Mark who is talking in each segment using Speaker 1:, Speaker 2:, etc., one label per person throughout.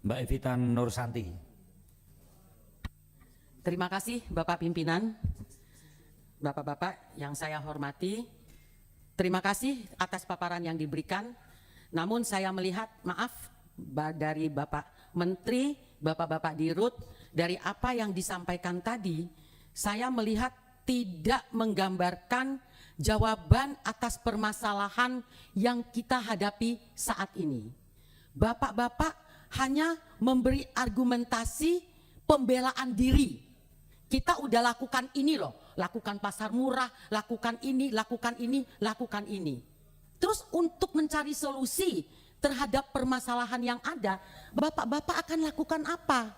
Speaker 1: Mbak Evita Nursanti.
Speaker 2: Terima kasih Bapak Pimpinan, Bapak-bapak yang saya hormati. Terima kasih atas paparan yang diberikan. Namun saya melihat, maaf dari Bapak Menteri, Bapak-bapak Dirut, dari apa yang disampaikan tadi, saya melihat tidak menggambarkan jawaban atas permasalahan yang kita hadapi saat ini. Bapak-bapak hanya memberi argumentasi pembelaan diri. Kita udah lakukan ini loh, lakukan pasar murah, lakukan ini, lakukan ini, lakukan ini. Terus untuk mencari solusi terhadap permasalahan yang ada, bapak-bapak akan lakukan apa?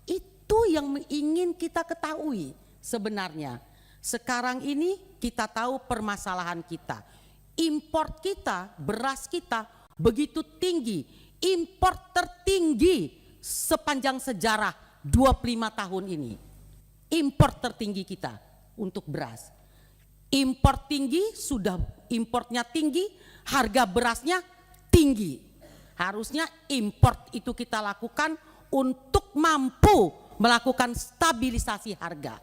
Speaker 2: Itu yang ingin kita ketahui sebenarnya. Sekarang ini kita tahu permasalahan kita. Import kita, beras kita begitu tinggi, import tertinggi sepanjang sejarah 25 tahun ini. Import tertinggi kita untuk beras. Import tinggi, sudah importnya tinggi, harga berasnya tinggi. Harusnya import itu kita lakukan untuk mampu melakukan stabilisasi harga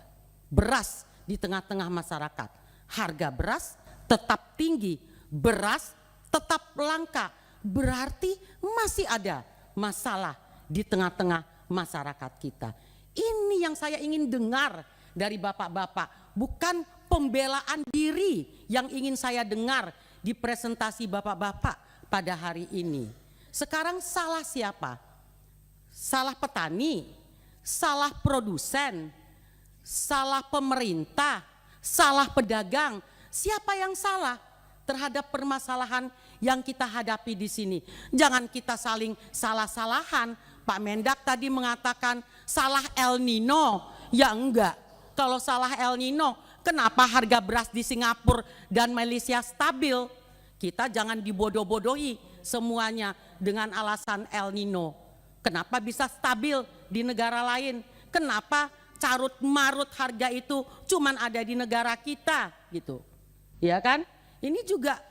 Speaker 2: beras di tengah-tengah masyarakat. Harga beras tetap tinggi, beras tetap langka. Berarti masih ada masalah di tengah-tengah masyarakat kita. Ini yang saya ingin dengar dari bapak-bapak, bukan pembelaan diri yang ingin saya dengar di presentasi bapak-bapak pada hari ini. Sekarang salah siapa? Salah petani, salah produsen, salah pemerintah, salah pedagang. Siapa yang salah terhadap permasalahan yang kita hadapi di sini? Jangan kita saling salah-salahan. Pak Mendak tadi mengatakan salah El Nino. Ya enggak. Kalau salah El Nino, kenapa harga beras di Singapura dan Malaysia stabil? Kita jangan dibodoh-bodohi semuanya dengan alasan El Nino. Kenapa bisa stabil di negara lain? Kenapa carut marut harga itu cuman ada di negara kita gitu? Ya kan? Ini juga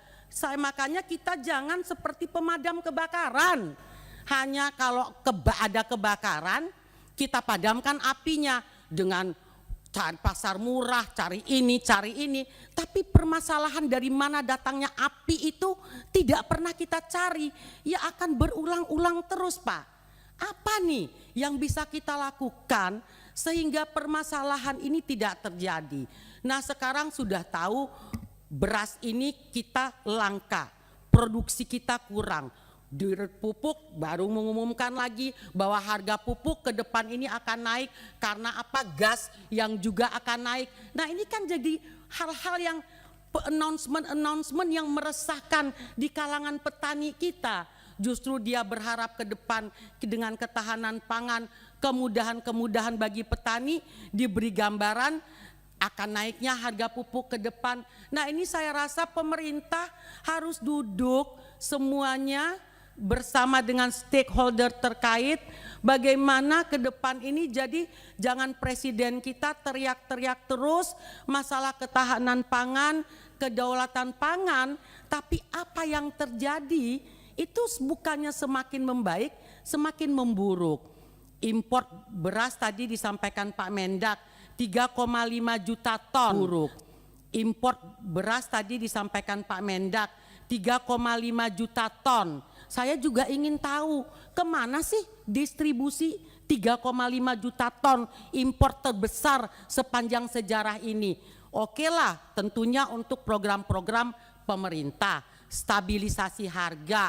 Speaker 2: makanya kita jangan seperti pemadam kebakaran. Hanya kalau ada kebakaran, kita padamkan apinya dengan cari pasar murah, cari ini, cari ini. Tapi permasalahan dari mana datangnya api itu tidak pernah kita cari. Ya akan berulang-ulang terus, Pak. Apa nih yang bisa kita lakukan sehingga permasalahan ini tidak terjadi? Nah, sekarang sudah tahu beras ini kita langka, produksi kita kurang. Dirut Pupuk baru mengumumkan lagi bahwa harga pupuk ke depan ini akan naik karena apa? Gas yang juga akan naik. Nah, ini kan jadi hal-hal yang announcement yang meresahkan di kalangan petani kita. Justru dia berharap ke depan dengan ketahanan pangan, kemudahan-kemudahan bagi petani, diberi gambaran akan naiknya harga pupuk ke depan. Nah, ini saya rasa pemerintah harus duduk semuanya bersama dengan stakeholder terkait bagaimana ke depan ini. Jadi jangan presiden kita teriak-teriak terus masalah ketahanan pangan, kedaulatan pangan, tapi apa yang terjadi itu bukannya semakin membaik, semakin memburuk. Import beras tadi disampaikan Pak Mendak 3,5 juta ton buruk. Import beras tadi disampaikan Pak Mendak 3,5 juta ton. Saya juga ingin tahu kemana sih distribusi 3,5 juta ton impor terbesar sepanjang sejarah ini. Oke lah, tentunya untuk program-program pemerintah, stabilisasi harga,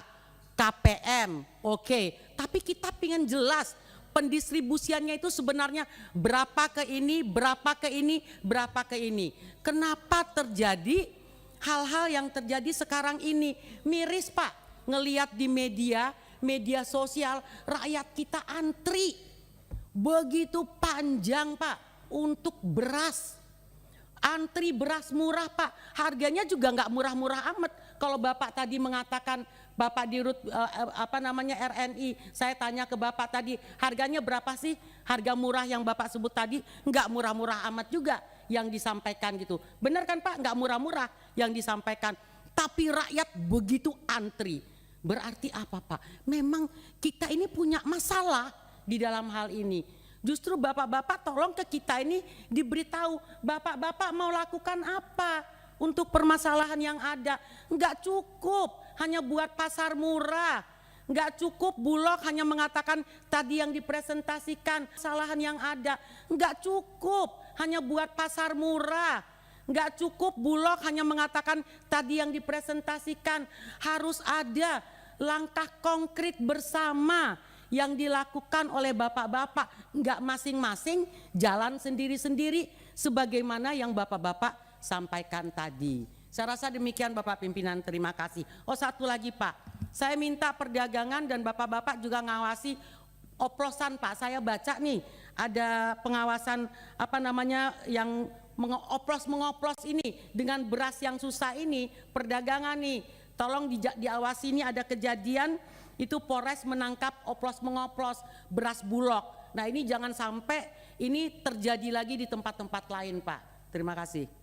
Speaker 2: KPM, oke. Tapi kita ingin jelas pendistribusiannya itu sebenarnya berapa ke ini, berapa ke ini, berapa ke ini. Kenapa terjadi hal-hal yang terjadi sekarang ini? Miris, Pak. Ngelihat di media sosial rakyat kita antri begitu panjang, Pak, untuk beras. Antri beras murah, Pak, harganya juga nggak murah-murah amat. Kalau Bapak tadi mengatakan, Bapak Dirut RNI, saya tanya ke Bapak tadi, harganya berapa sih? Harga murah yang Bapak sebut tadi nggak murah-murah amat juga yang disampaikan gitu. Benar kan, Pak? Nggak murah-murah yang disampaikan. Tapi rakyat begitu antri. Berarti apa Pak? Memang kita ini punya masalah di dalam hal ini. Justru bapak-bapak tolong ke kita ini diberitahu, bapak-bapak mau lakukan apa untuk permasalahan yang ada. Enggak cukup hanya buat pasar murah. Enggak cukup Bulog hanya mengatakan tadi yang dipresentasikan kesalahan yang ada. Enggak cukup hanya buat pasar murah. Enggak cukup Bulog hanya mengatakan tadi yang dipresentasikan. Harus ada langkah konkret bersama yang dilakukan oleh bapak-bapak. Enggak masing-masing jalan sendiri-sendiri sebagaimana yang bapak-bapak sampaikan tadi. Saya rasa demikian Bapak Pimpinan, terima kasih. Oh satu lagi Pak. Saya minta perdagangan dan bapak-bapak juga ngawasi oplosan Pak. Saya baca nih ada pengawasan yang mengoplos ini dengan beras yang susah ini, perdagangan nih. Tolong diawasi, ini ada kejadian itu Polres menangkap oplos mengoplos beras Bulog. Nah ini jangan sampai ini terjadi lagi di tempat-tempat lain Pak. Terima kasih.